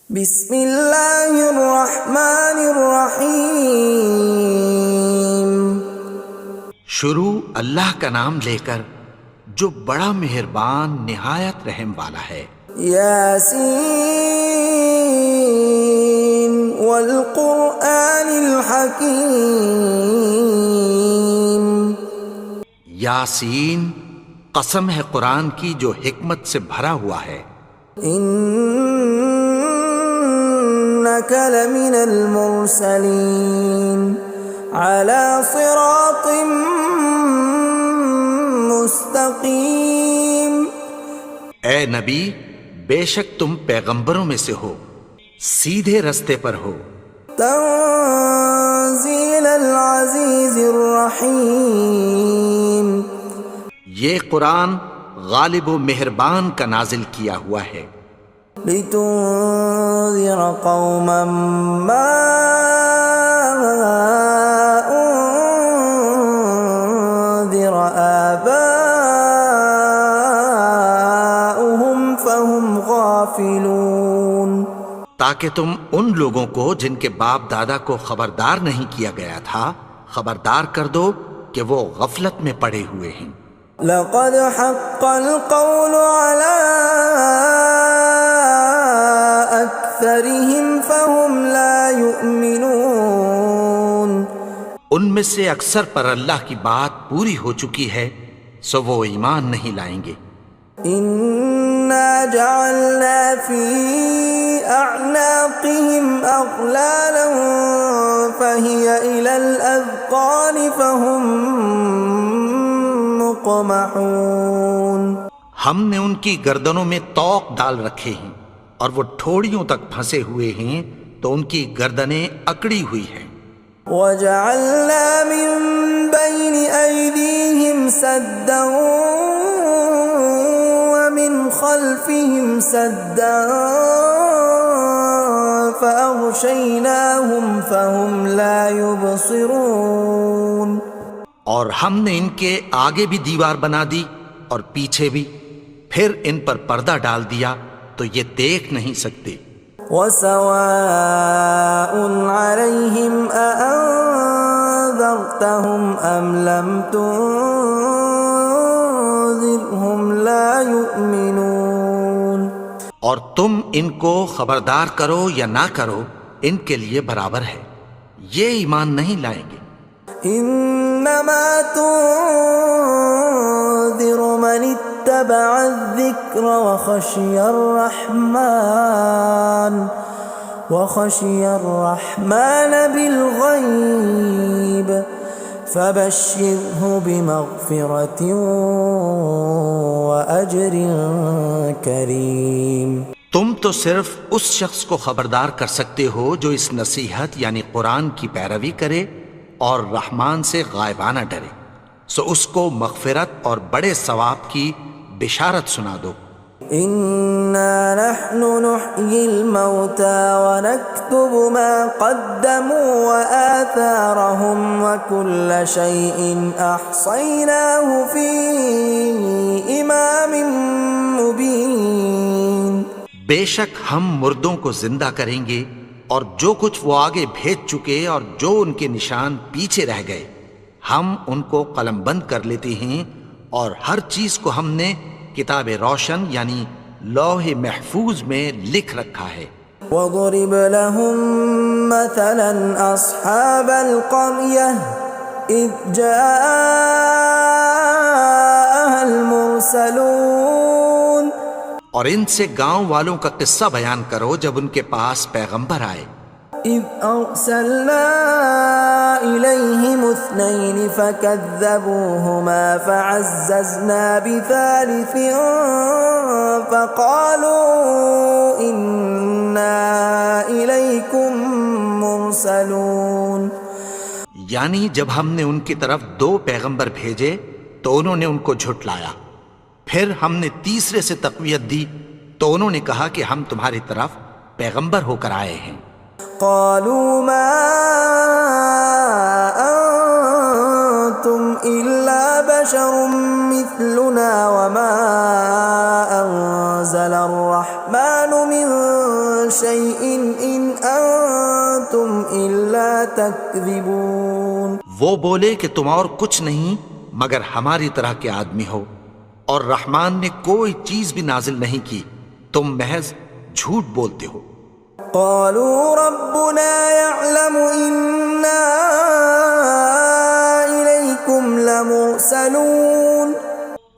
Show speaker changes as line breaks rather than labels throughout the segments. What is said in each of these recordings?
بسم اللہ الرحمن الرحیم۔
شروع اللہ کا نام لے کر جو بڑا مہربان نہایت رحم والا ہے۔
یاسین والقرآن الحکیم۔
یاسین، قسم ہے قرآن کی جو حکمت سے بھرا ہوا ہے۔
انک لمن المرسلین علی صراط مستقیم۔
اے نبی، بے شک تم پیغمبروں میں سے ہو، سیدھے رستے پر ہو۔
تنزیل العزیز الرحیم۔
یہ قرآن غالب و مہربان کا نازل کیا ہوا ہے۔
لتنذر قوما ما انذر آباؤهم فهم غافلون۔
تاکہ تم ان لوگوں کو جن کے باپ دادا کو خبردار نہیں کیا گیا تھا خبردار کر دو کہ وہ غفلت میں پڑے ہوئے ہیں۔
لقد حق القول على أكثرهم فهم لا يؤمنون۔
ان میں سے اکثر پر اللہ کی بات پوری ہو چکی ہے سو وہ ایمان نہیں لائیں گے۔
إنا جعلنا في أعناقهم أغلالا فهي إلى الأذقان فهم مقمحون۔
ہم نے ان کی گردنوں میں طوق ڈال رکھے ہیں اور وہ ٹھوڑیوں تک پھنسے ہوئے ہیں تو ان کی گردنیں اکڑی ہوئی ہیں۔
وَجَعَلْنَا مِن بَيْنِ أَيْدِيهِمْ سَدًّا وَمِنْ خَلْفِهِمْ سَدًّا فَأَغْشَيْنَاهُمْ فَهُمْ لَا يُبْصِرُونَ۔
اور ہم نے ان کے آگے بھی دیوار بنا دی اور پیچھے بھی، پھر ان پر پردہ ڈال دیا تو یہ دیکھ نہیں سکتے۔
وَسَوَاءٌ عَلَيْهِمْ أَأَنذَرْتَهُمْ أَمْ لَمْ تُنذِرْهُمْ لَا يُؤْمِنُونَ۔
اور تم ان کو خبردار کرو یا نہ کرو ان کے لیے برابر ہے، یہ ایمان نہیں لائیں گے۔
انما تنذر من اتبع الذکر وخشی الرحمن بالغیب فبشرہ بمغفرۃ واجر کریم۔
تم تو صرف اس شخص کو خبردار کر سکتے ہو جو اس نصیحت یعنی قرآن کی پیروی کرے اور رحمان سے غائبانہ ڈرے، سو اس کو مغفرت اور بڑے ثواب کی بشارت سنا دو۔
اِنَّا نَحْنُ نُحْيِي الْمَوْتَى وَنَكْتُبُ مَا قَدَّمُوا وَآثَارَهُمْ وَكُلَّ شَيْءٍ أَحْصَيْنَاهُ فِي إِمَامٍ مُبِينٍ۔
بے شک ہم مردوں کو زندہ کریں گے اور جو کچھ وہ آگے بھیج چکے اور جو ان کے نشان پیچھے رہ گئے ہم ان کو قلم بند کر لیتے ہیں، اور ہر چیز کو ہم نے کتاب روشن یعنی لوح محفوظ میں لکھ رکھا ہے۔
وَضُرِبْ لَهُم مَّثَلًا أَصْحَابَ الْقَرْيَةِ إِذْ جَاءَهَا الْمُرْسَلُونَ۔
اور ان سے گاؤں والوں کا قصہ بیان کرو جب ان کے پاس پیغمبر آئے۔
إِذْ أَرْسَلْنَا إِلَيْهِمُ اثْنَيْنِ فَكَذَّبُوهُمَا فَعَزَّزْنَا بِثَالِثٍ فَقَالُوا إِنَّا إِلَيْكُمْ مُرْسَلُونَ۔
یعنی جب ہم نے ان کی طرف دو پیغمبر بھیجے تو انہوں نے ان کو جھٹلایا، پھر ہم نے تیسرے سے تقویت دی تو انہوں نے کہا کہ ہم تمہاری طرف پیغمبر ہو کر آئے ہیں۔
قالوا ما انتم الا بشر مثلنا وما انزل الرحمن من شيء إن أنتم إلا تكذبون.
وہ بولے کہ تم اور کچھ نہیں مگر ہماری طرح کے آدمی ہو، اور رحمان نے کوئی چیز بھی نازل نہیں کی، تم محض جھوٹ بولتے ہو.
قالوا ربنا يعلم إنا إليكم لمرسلون.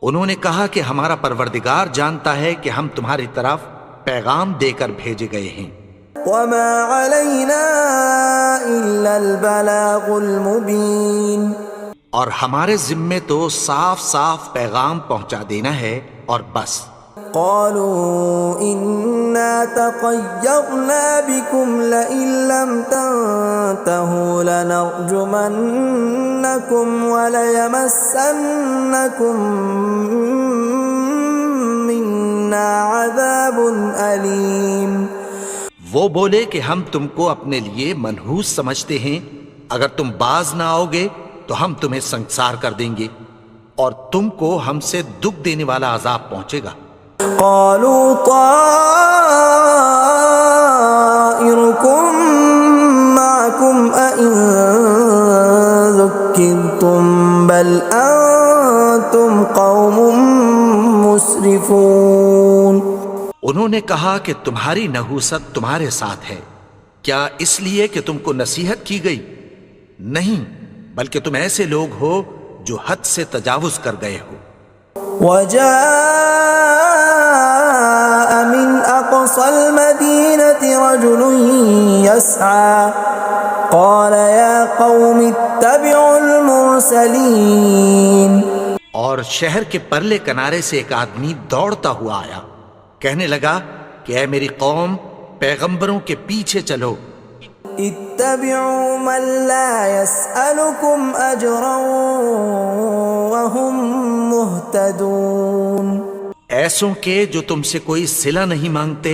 انہوں نے کہا کہ ہمارا پروردگار جانتا ہے کہ ہم تمہاری طرف پیغام دے کر بھیجے گئے ہیں.
وما علينا إلا البلاغ المبين.
اور ہمارے ذمے تو صاف صاف پیغام پہنچا دینا ہے اور بس.
قالوا إنا تطيرنا بكم لئن لم تنتهوا لنرجمنكم وليمسنكم منا عذاب أليم.
وہ بولے کہ ہم تم کو اپنے لیے منحوس سمجھتے ہیں، اگر تم باز نہ آؤ گے تو ہم تمہیں سنسار کر دیں گے اور تم کو ہم سے دکھ دینے والا عذاب پہنچے گا.
قالوا طائركم معكم أئن ذكرتم بل أنتم قوم مسرفون.
انہوں نے کہا کہ تمہاری نحوست تمہارے ساتھ ہے، کیا اس لیے کہ تم کو نصیحت کی گئی؟ نہیں، بلکہ تم ایسے لوگ ہو جو حد سے تجاوز کر گئے ہو.
وجاء من أقصى المدينة رجل يسعى قال يا قوم اتبعوا المرسلين.
اور شہر کے پرلے کنارے سے ایک آدمی دوڑتا ہوا آیا، کہنے لگا کہ اے میری قوم، پیغمبروں کے پیچھے چلو.
اتبعوا من لا يسألكم أجرا وهم مهتدون.
ایسوں کے جو تم سے کوئی صلہ نہیں مانگتے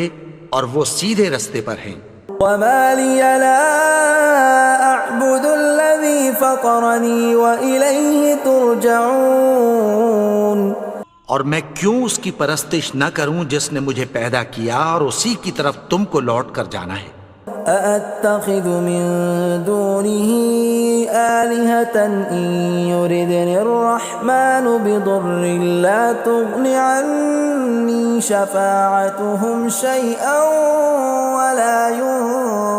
اور وہ سیدھے رستے پر ہیں.
وما لي لا أعبد الذي فطرني وإليه ترجعون.
اور میں کیوں اس کی پرستش نہ کروں جس نے مجھے پیدا کیا اور اسی کی طرف تم کو لوٹ کر جانا ہے.
أأتخذ من دونه آلهة إن يردني الرحمن بضر لا تغن عني شفاعتهم شيئا ولا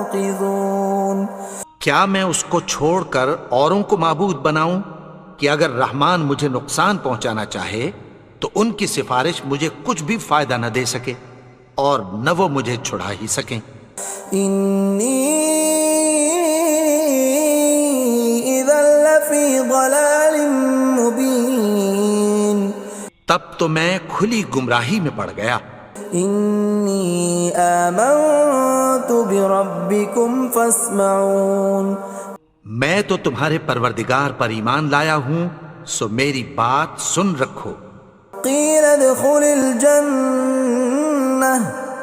ينقذون.
کیا میں اس کو چھوڑ کر اوروں کو معبود بناؤں کہ اگر رحمان مجھے نقصان پہنچانا چاہے تو ان کی سفارش مجھے کچھ بھی فائدہ نہ دے سکے اور نہ وہ مجھے چھڑا ہی سکیں.
إني إذا لفي ضلال مبين.
تب تو میں کھلی گمراہی میں پڑ گیا.
إني آمنت بربكم فاسمعون.
میں تو تمہارے پروردگار پر ایمان لایا ہوں، سو میری بات سن رکھو.
قيل ادخل الجنة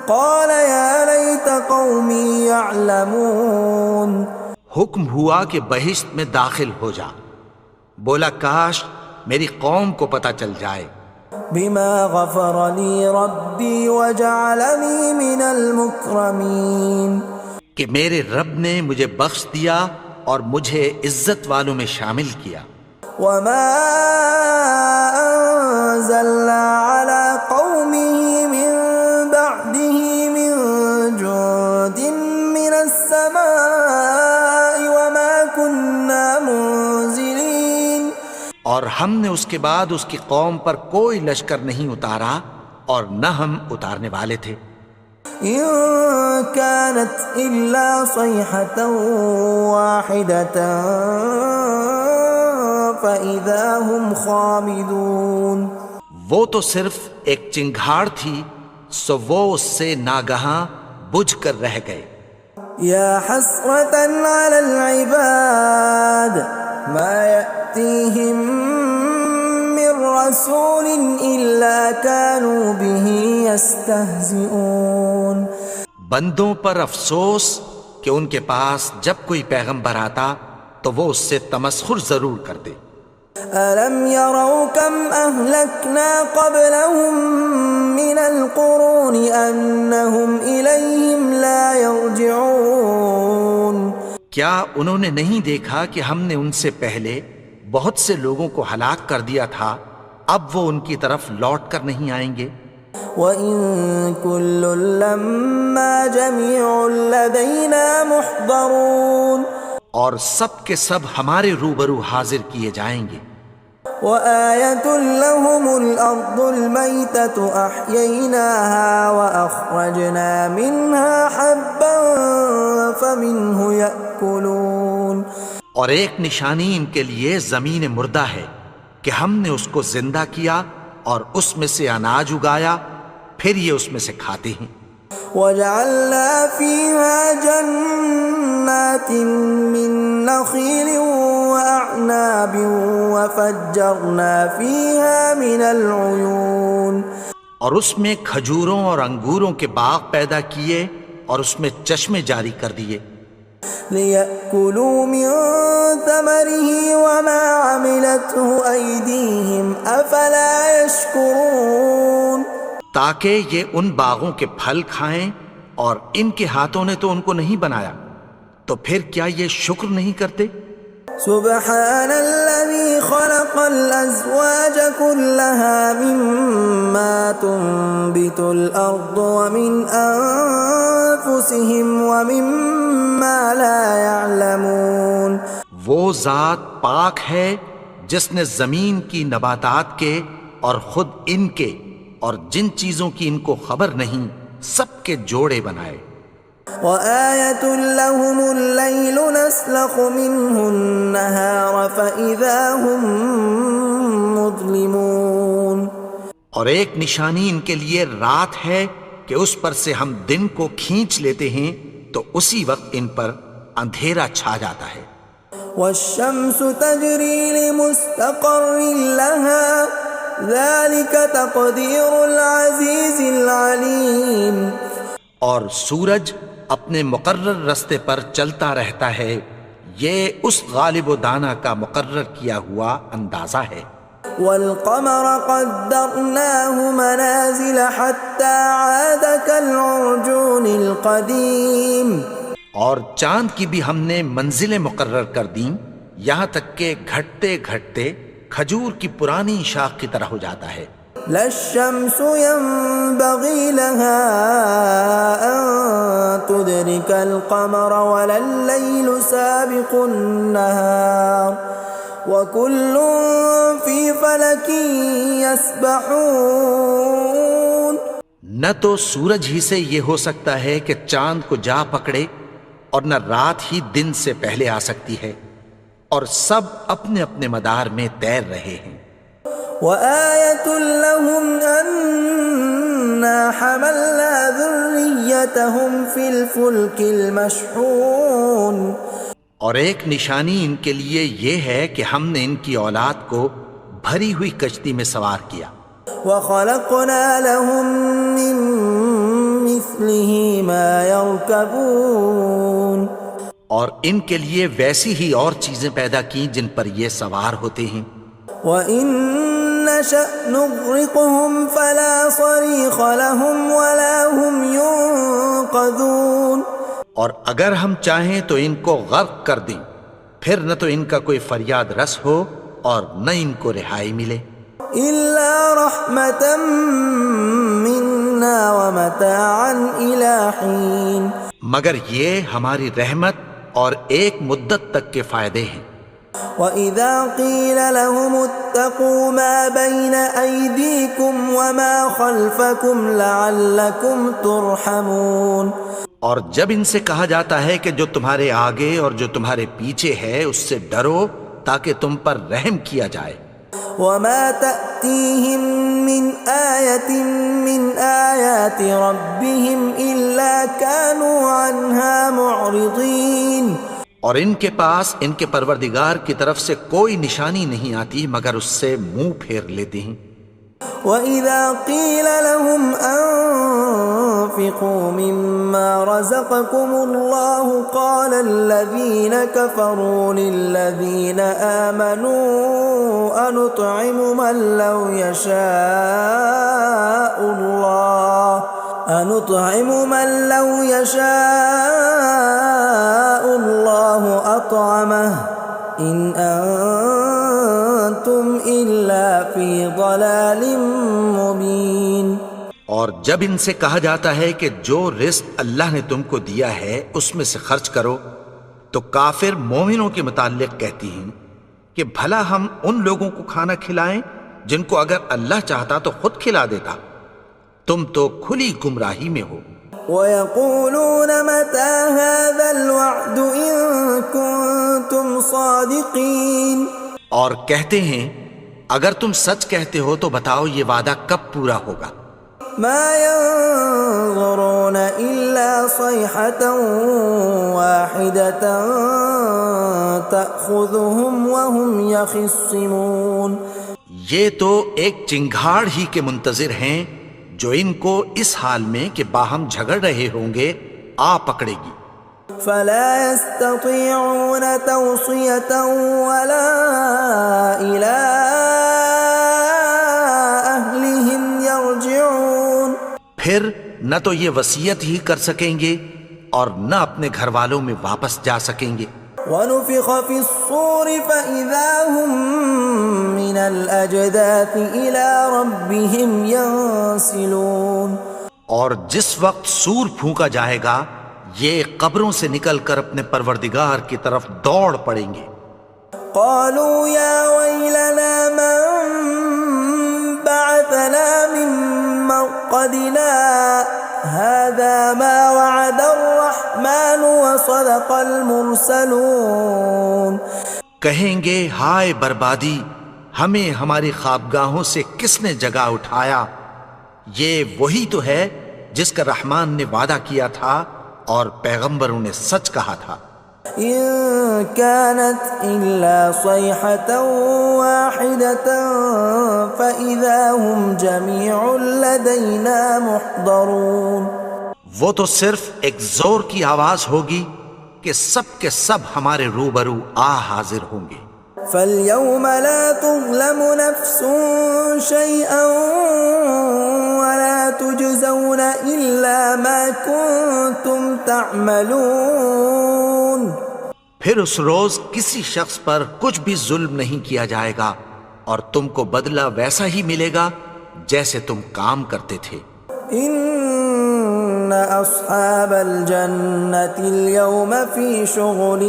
قال يا ليت قومي يعلمون.
حکم ہوا کہ بہشت میں داخل ہو جا. بولا کاش میری قوم کو پتہ چل جائے.
بما غفر لي ربي وجعلني من المكرمين.
کہ میرے رب نے مجھے بخش دیا اور مجھے عزت والوں میں شامل کیا.
وما أنزلنا على قومه من بعده من جند من السماء وما كنا منزلين.
اور ہم نے اس کے بعد اس کی قوم پر کوئی لشکر نہیں اتارا اور نہ ہم اتارنے والے تھے.
إن كانت إلا صيحة واحدة فإذا هم خامدون.
وہ تو صرف ایک چنگھاڑ تھی، سو وہ اس سے ناگہاں بجھ کر رہ گئے.
يا حسرة على العباد ما يأتيهم من رسول إلا كانوا به يستهزئون.
بندوں پر افسوس کہ ان کے پاس جب کوئی پیغمبر آتا تو وہ اس سے تمسخر ضرور کرتے.
ألم يروا كم أهلكنا قبلهم من القرون أنهم إليهم لا يرجعون
کیا انہوں نے نہیں دیکھا کہ ہم نے ان سے پہلے بہت سے لوگوں کو ہلاک کر دیا تھا، اب وہ ان کی طرف لوٹ کر نہیں آئیں گے؟
وَإِن كُلٌّ لَّمَّا جَمِيعٌ لَّدَيْنَا مُحْضَرُونَ
اور سب کے سب ہمارے روبرو حاضر کیے جائیں گے۔
وَآيَةٌ لَّهُمُ الْأَرْضُ الْمَيْتَةُ أَحْيَيْنَاهَا وَأَخْرَجْنَا مِنْهَا حَبًّا فَمِنْهُ يَأْكُلُونَ
اور ایک نشانی ان کے لیے زمین مردہ ہے کہ ہم نے اس کو زندہ کیا اور اس میں سے اناج اگایا، پھر یہ اس میں سے کھاتے ہیں۔
وَجَعَلْنَا فِيهَا جَنَّاتٍ مِّن نَّخِيلٍ وَأَعْنَابٍ وَفَجَّرْنَا فِيهَا مِنَ الْعُيُونِ
اور اس میں کھجوروں اور انگوروں کے باغ پیدا کیے اور اس میں چشمے جاری کر دیے،
لِيَأْكُلُوا مِن ثَمَرِهِ وَمَا عَمِلَتْهُ أَيْدِيهِمْ أَفَلَا يَشْكُرُونَ
تاکہ یہ ان باغوں کے پھل کھائیں، اور ان کے ہاتھوں نے تو ان کو نہیں بنایا، تو پھر کیا یہ شکر نہیں کرتے؟
سبحان الذي خلق الأزواج كلها مما تنبت الأرض ومن أنفسهم ومما لا يعلمون
وہ ذات پاک ہے جس نے زمین کی نباتات کے اور خود ان کے اور جن چیزوں کی ان کو خبر نہیں سب کے جوڑے بنائے۔
وَآيَةٌ لَّهُمُ اللَّيْلُ نَسْلَخُ مِنْهُ النَّهَارَ فَإِذَا هُم مُظْلِمُونَ
اور ایک نشانی ان کے لیے رات ہے کہ اس پر سے ہم دن کو کھینچ لیتے ہیں تو اسی وقت ان پر اندھیرا چھا جاتا ہے۔
وَالشَّمْسُ تَجْرِي لِمُسْتَقَرٍّ لَّهَا ذَلِكَ تَقْدِيرُ الْعَزِيزِ الْعَلِيمِ
اور سورج اپنے مقرر رستے پر چلتا رہتا ہے، یہ اس غالب و دانا کا مقرر کیا ہوا اندازہ ہے۔
وَالْقَمَرَ قَدَّرْنَاهُ مَنَازِلَ حَتَّى عَادَ كَالْعُرْجُونِ الْقَدِيمِ
اور چاند کی بھی ہم نے منزلیں مقرر کر دیں، یہاں تک کہ گھٹتے گھٹتے کھجور کی پرانی شاخ کی طرح ہو جاتا ہے۔
لا الشمس ينبغي لها أن تدرك القمر ولا الليل سابق النهار وكل في فلك يسبحون
نہ تو سورج ہی سے یہ ہو سکتا ہے کہ چاند کو جا پکڑے، اور نہ رات ہی دن سے پہلے آ سکتی ہے، اور سب اپنے اپنے مدار میں تیر رہے ہیں۔
وَآيَةٌ لَّهُمْ أَنَّا حَمَلْنَا ذُرِّيَّتَهُمْ فِي الْفُلْكِ الْمَشْحُونِ
اور ایک نشانی ان کے لیے یہ ہے کہ ہم نے ان کی اولاد کو بھری ہوئی کشتی میں سوار کیا۔
وَخَلَقْنَا لَهُم مِّن مِّثْلِهِ مَا يَرْكَبُونَ
اور ان کے لیے ویسی ہی اور چیزیں پیدا کی جن پر یہ سوار ہوتے ہیں۔
وَإِن نَّشَأْ نُغْرِقْهُمْ فَلَا صَرِيخَ لَهُمْ وَلَا هُمْ يُنقَذُونَ
اور اگر ہم چاہیں تو ان کو غرق کر دیں، پھر نہ تو ان کا کوئی فریاد رس ہو اور نہ ان کو رہائی ملے۔
إِلَّا رَحْمَةً مِّنَّا وَمَتَاعًا إِلَىٰ حِينٍ
مگر یہ ہماری رحمت اور ایک مدت تک کے فائدے ہیں۔
وَإِذَا قِيلَ لَهُمُ اتَّقُوا مَا بَيْنَ أَيْدِيكُمْ وَمَا خَلْفَكُمْ لَعَلَّكُمْ تُرْحَمُونَ
اور جب ان سے کہا جاتا ہے کہ جو تمہارے آگے اور جو تمہارے پیچھے ہے اس سے ڈرو تاکہ تم پر رحم کیا جائے۔
وَمَا تَأْتِيهِم مِّنْ آيَةٍ مِّنْ آيَاتِ رَبِّهِمْ إِلَّا كَانُوا عَنْهَا مُعْرِضِينَ
اور ان کے پاس ان کے پروردگار کی طرف سے کوئی نشانی نہیں آتی مگر اس سے منہ پھیر لیتے ہیں۔
وَإِذَا قِيلَ لَهُمْ وأنفقوا مما رزقكم الله قال الذين كفروا للذين آمنوا أنطعم من لو يشاء الله أطعمه إن أنتم إلا في ضلال مبين۔
اور جب ان سے کہا جاتا ہے کہ جو رزق اللہ نے تم کو دیا ہے اس میں سے خرچ کرو، تو کافر مومنوں کے متعلق کہتی ہیں کہ بھلا ہم ان لوگوں کو کھانا کھلائیں جن کو اگر اللہ چاہتا تو خود کھلا دیتا، تم تو کھلی گمراہی میں ہو۔
وَيَقُولُونَ مَتَى هَذَا الْوَعْدُ إِن كُنتُمْ صَادِقِينَ،
اور کہتے ہیں اگر تم سچ کہتے ہو تو بتاؤ یہ وعدہ کب پورا ہوگا۔
مَا يَنظُرُونَ إِلَّا صَيْحَةً وَاحِدَةً تَأْخُذُهُمْ وَهُمْ يَخِصِّمُونَ،
یہ تو ایک چنگھاڑ ہی کے منتظر ہیں جو ان کو اس حال میں کہ باہم جھگڑ رہے ہوں گے آ پکڑے گی۔
فَلَا يَسْتَطِيعُونَ تَوْصِيَةً وَلَا إِلَىٰ أَهْلِهِمْ يَرْجِعُونَ،
پھر نہ تو یہ وصیت ہی کر سکیں گے اور نہ اپنے گھر والوں میں واپس جا سکیں گے۔
وَنُفِخَ فِي الصُّورِ فَإِذَا هُم مِّنَ الْأَجْدَاثِ إِلَىٰ رَبِّهِمْ يَنسِلُونَ،
اور جس وقت سور پھونکا جائے گا یہ قبروں سے نکل کر اپنے پروردگار کی طرف دوڑ پڑیں گے۔
قَالُوا يَا وَيْلَنَا مَن بَعَثَنَا مِن مَّرْقَدِنَا هَٰذَا مَا وَعَدَ الرَّحْمَٰنُ وَصَدَقَ الْمُرْسَلُونَ،
کہیں گے ہائے بربادی، ہمیں ہماری خوابگاہوں سے کس نے جگا اٹھایا، یہ وہی تو ہے جس کا رحمان نے وعدہ کیا تھا اور پیغمبروں نے سچ کہا تھا۔
إِن كَانَتْ إِلَّا صَيْحَةً وَاحِدَةً فَإِذَا هُمْ جَمِيعٌ لَدَيْنَا مُحْضَرُونَ، وہ
تو صرف ایک زور کی آواز ہوگی کہ سب کے سب ہمارے روبرو آ حاضر ہوں گے۔
فَالْيَوْمَ لَا تُظْلَمُ نَفْسٌ شَيْئًا وَلَا تُجْزَوْنَ إِلَّا مَا كُنتُمْ تَعْمَلُونَ،
پھر اس روز کسی شخص پر کچھ بھی ظلم نہیں کیا جائے گا اور تم کو بدلہ ویسا ہی ملے گا جیسے تم کام کرتے تھے۔
إِنَّ أَصْحَابَ الْجَنَّةِ الْيَوْمَ فِي شُغُلٍ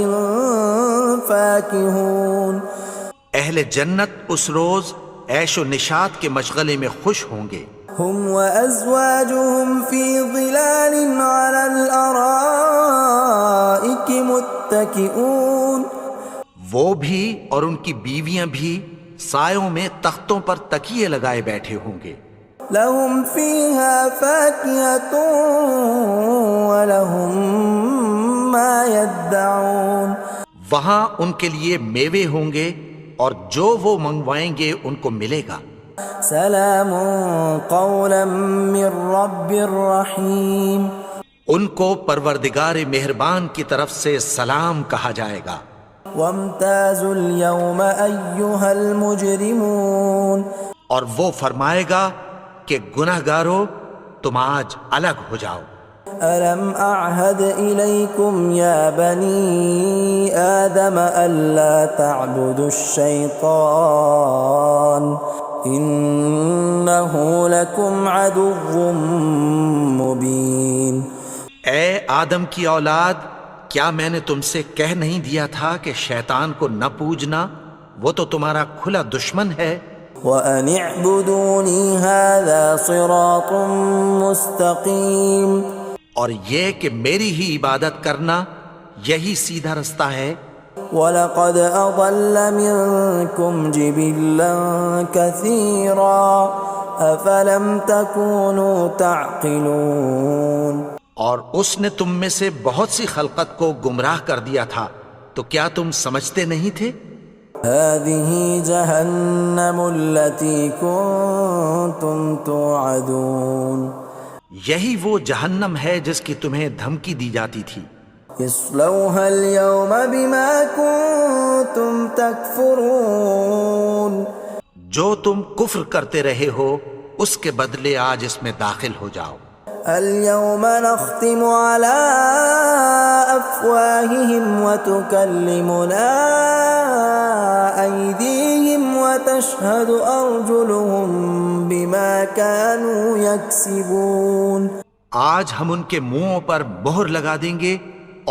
فَاكِهُونَ،
اہل جنت اس روز عیش و نشاط کے مشغلے میں خوش ہوں گے۔
هُمْ وَأَزْوَاجُهُمْ فِي ظِلَالٍ عَلَى الْأَرَائِكِ مُتَّكِئُونَ،
وہ بھی اور ان کی بیویاں بھی سایوں میں تختوں پر تکیے لگائے بیٹھے ہوں گے۔
لَهُمْ فِيهَا فَاكِهَةٌ وَلَهُمْ مَا يَدَّعُونَ،
وہاں ان کے لیے میوے ہوں گے اور جو وہ منگوائیں گے ان کو ملے گا۔
سلام قولا من رب رحیم،
ان کو پروردگار مہربان کی طرف سے سلام کہا جائے گا۔
وامتازوا اليوم ایھا المجرمون،
اور وہ فرمائے گا کہ گنہگارو تم آج الگ ہو جاؤ۔
ألم أعهد إليكم يا بني آدم ألا تعبدوا الشيطان إنه لكم عدو مبين۔
اے آدم کی اولاد، کیا میں نے تم سے کہہ نہیں دیا تھا کہ شیطان کو نہ پوجنا، وہ تو تمہارا کھلا دشمن ہے۔
وَأَنِ اعْبُدُونِي هَذَا صِرَاطٌ مُسْتَقِيمٌ،
اور یہ کہ میری ہی عبادت کرنا یہی سیدھا رستہ ہے۔
وَلَقَدْ أَضَلَّ مِنْكُمْ جِبِلًّا كَثِيرًا أَفَلَمْ تَكُونُوا تَعْقِلُونَ،
اور اس نے تم میں سے بہت سی خلقت کو گمراہ کر دیا تھا، تو کیا تم سمجھتے نہیں تھے؟
هَذِهِ جَهَنَّمُ الَّتِي كُنْتُمْ تُوعَدُونَ،
یہی وہ جہنم ہے جس کی تمہیں دھمکی دی جاتی تھی.
اصلوها اليوم بما كنتم تكفرون.
جو تم کفر کرتے رہے ہو اس کے بدلے آج اس میں داخل ہو جاؤ.
اليوم نختم على أفواههم وتكلمنا أيديهم وتشهد أرجلهم بما كانوا يكسبون.
آج ہم ان کے منہوں پر مہر لگا دیں گے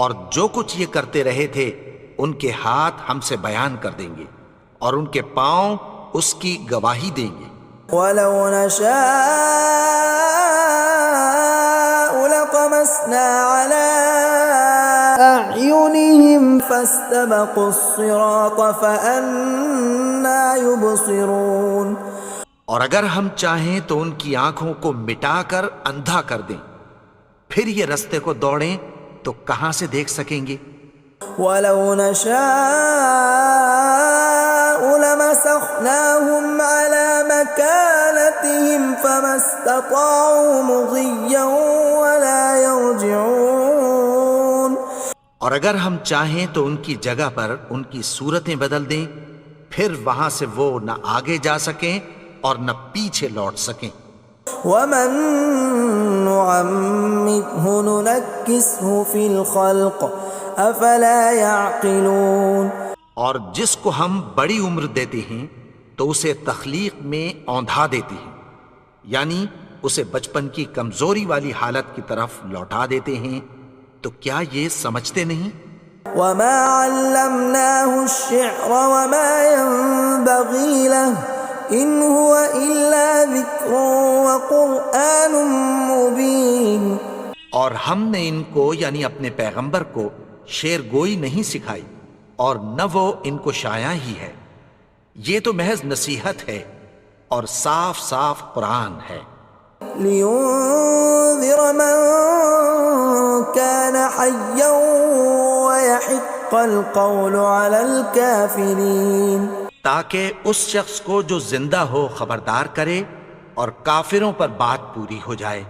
اور جو کچھ یہ کرتے رہے تھے ان کے ہاتھ ہم سے بیان کر دیں گے اور ان کے پاؤں اس کی گواہی دیں گے.
ولو نشاء لطمسنا على أعينهم فاستبقوا الصراط فأنى يبصرون.
اور اگر ہم چاہیں تو ان کی آنکھوں کو مٹا کر اندھا کر دیں، پھر یہ رستے کو دوڑیں تو کہاں سے دیکھ سکیں گے.
ولو نشاء لمسخناهم على مكانتهم فما استطاعوا مضيا ولا يرجعون.
اور اگر ہم چاہیں تو ان کی جگہ پر ان کی صورتیں بدل دیں، پھر وہاں سے وہ نہ آگے جا سکیں اور نہ پیچھے لوٹ سکیں.
ومن نعمره ننكسه في الخلق افلا يعقلون.
اور جس کو ہم بڑی عمر دیتے ہیں تو اسے تخلیق میں اوندھا دیتے ہیں، یعنی اسے بچپن کی کمزوری والی حالت کی طرف لوٹا دیتے ہیں. تو کیا یہ سمجھتے نہیں؟
وما علمناه الشعر وما ينبغي له ان هو الا ذکر وقرآن مبین.
اور ہم نے ان کو یعنی اپنے پیغمبر کو شعر گوئی نہیں سکھائی اور نہ وہ ان کو شایع ہی ہے، یہ تو محض نصیحت ہے اور صاف صاف قرآن ہے.
لينذر من كان حيا ويحق القول على الكافرين.
تاکہ اس شخص کو جو زندہ ہو خبردار کرے اور کافروں پر بات پوری ہو جائے.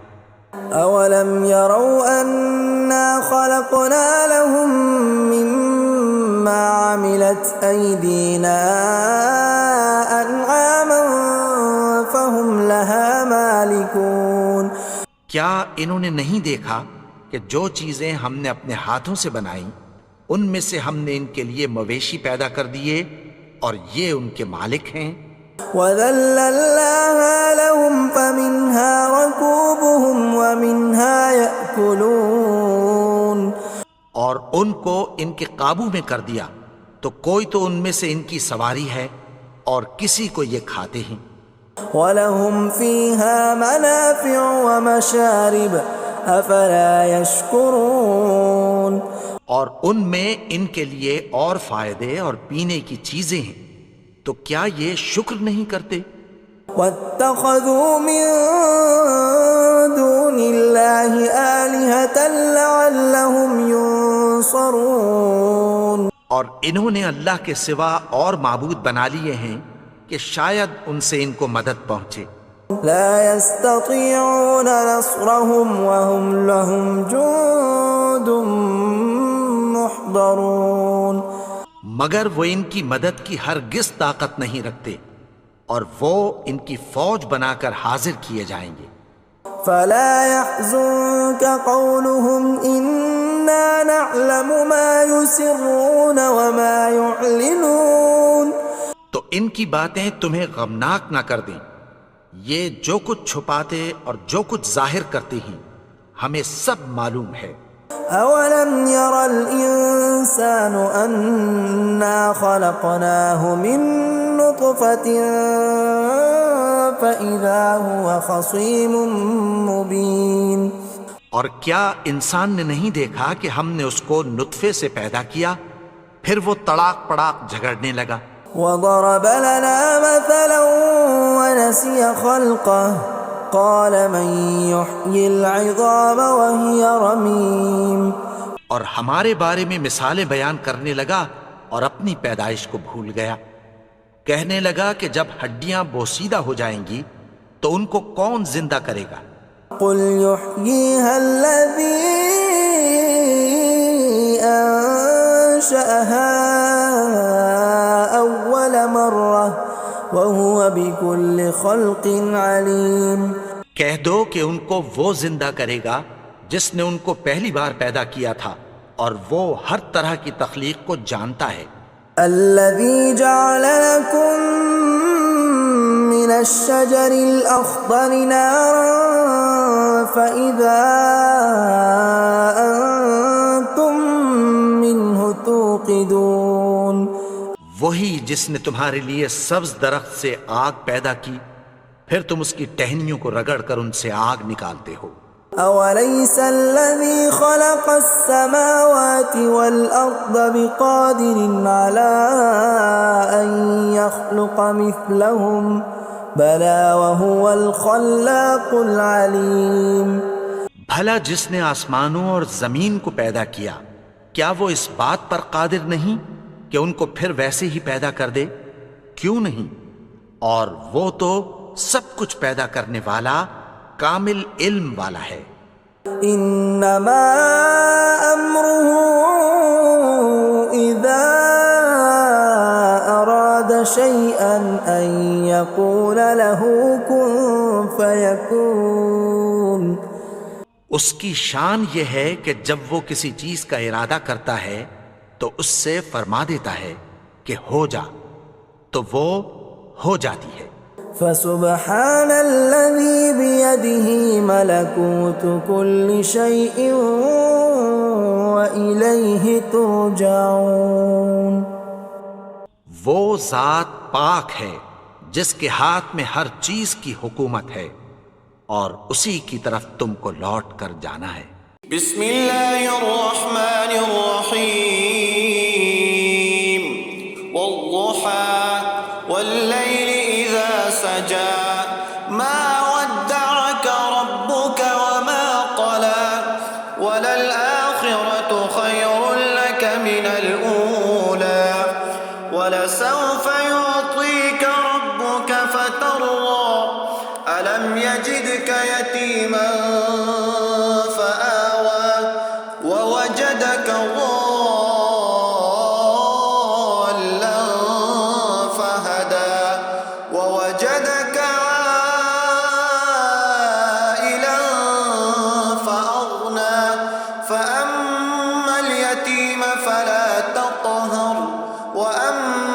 اولم يروا انا خلقنا لهم مما عملت ايدينا انعاما فهم لها مالكون.
کیا انہوں نے نہیں دیکھا کہ جو چیزیں ہم نے اپنے ہاتھوں سے بنائیں ان میں سے ہم نے ان کے لیے مویشی پیدا کر دیے اور یہ ان کے مالک ہیں.
وَذَلَّلْنَاهَا لَهُمْ فَمِنْهَا رَكُوبُهُمْ وَمِنْهَا يَأْكُلُونَ.
اور ان کو ان کے قابو میں کر دیا تو کوئی تو ان میں سے ان کی سواری ہے اور کسی کو یہ کھاتے ہیں.
وَلَهُمْ فِيهَا مَنَافِعُ وَمَشَارِبُ أَفَلَا يَشْكُرُونَ.
اور ان میں ان کے لیے اور فائدے اور پینے کی چیزیں ہیں، تو کیا یہ شکر نہیں کرتے؟
وَاتَّخَذُوا مِن دُونِ اللَّهِ آلِهَةً لَعَلَّهُمْ يُنصَرُونَ.
اور انہوں نے اللہ کے سوا اور معبود بنا لیے ہیں کہ شاید ان سے ان کو مدد پہنچے.
لا يستطيعون نصرهم وهم لهم جند محضرون.
مگر وہ ان کی مدد کی ہرگز طاقت نہیں رکھتے اور وہ ان کی فوج بنا کر حاضر کیے جائیں گے.
فلا يحزنك قولهم إنا نعلم ما يسرون وما يعلنون.
تو ان کی باتیں تمہیں غمناک نہ کر دیں، یہ جو کچھ چھپاتے اور جو کچھ ظاہر کرتے ہیں ہمیں سب معلوم ہے.
أولم ير الإنسان أنا خلقناه من نطفة فإذا هو خصيم مبين.
اور کیا انسان نے نہیں دیکھا کہ ہم نے اس کو نطفے سے پیدا کیا پھر وہ تڑاک پڑاک جھگڑنے لگا.
وضرب لنا مثلا ونسي خلقه قال من يحيي العظام وهي رميم.
اور ہمارے بارے میں مثالیں بیان کرنے لگا اور اپنی پیدائش کو بھول گیا. کہنے لگا کہ جب ہڈیاں بوسیدہ ہو جائیں گی تو ان کو کون زندہ کرے گا
قل يحييها الذي أنشأها أول مرة وهو بكل خلق عليم.
کہہ دو کہ ان کو وہ زندہ کرے گا جس نے ان کو پہلی بار پیدا کیا تھا اور وہ ہر طرح کی تخلیق کو جانتا ہے.
الذي جعل لكم من الشجر الأخضر نارا فإذا أنتم منه توقدون.
وہی جس نے تمہارے لیے سبز درخت سے آگ پیدا کی پھر تم اس کی ٹہنیوں کو رگڑ کر ان سے آگ نکالتے ہو.
أوليس الذي خلق السماوات والأرض بقادر على أن يخلق مثلهم بلى وهو الخلاق العليم.
بھلا جس نے آسمانوں اور زمین کو پیدا کیا کیا وہ اس بات پر قادر نہیں کہ ان کو پھر ویسے ہی پیدا کر دے؟ کیوں نہیں؟ اور وہ تو سب کچھ پیدا کرنے والا کامل علم والا ہے.
انما امره اذا اراد شيئا ان يقول له كن فيكون.
اس کی شان یہ ہے کہ جب وہ کسی چیز کا ارادہ کرتا ہے تو اس سے فرما دیتا ہے کہ ہو جا تو وہ ہو جاتی ہے.
فسبحان الذي بيده ملكوت كل شيء وإليه ترجعون.
وہ ذات پاک ہے جس کے ہاتھ میں ہر چیز کی حکومت ہے اور اسی کی طرف تم کو لوٹ کر جانا ہے.
بسم اللہ الرحمن الرحیم والضحى واللیل اذا سجى ما ودعك ربك وما قلى وللآخرة خير لك من الأولى ولسوف يعطيك ربك فترضى ألم يجدك يتيما فآوى ووجدك ضالا فهدى ووجدك عائلا فأغنى فأما اليتيم فلا تقهر وأما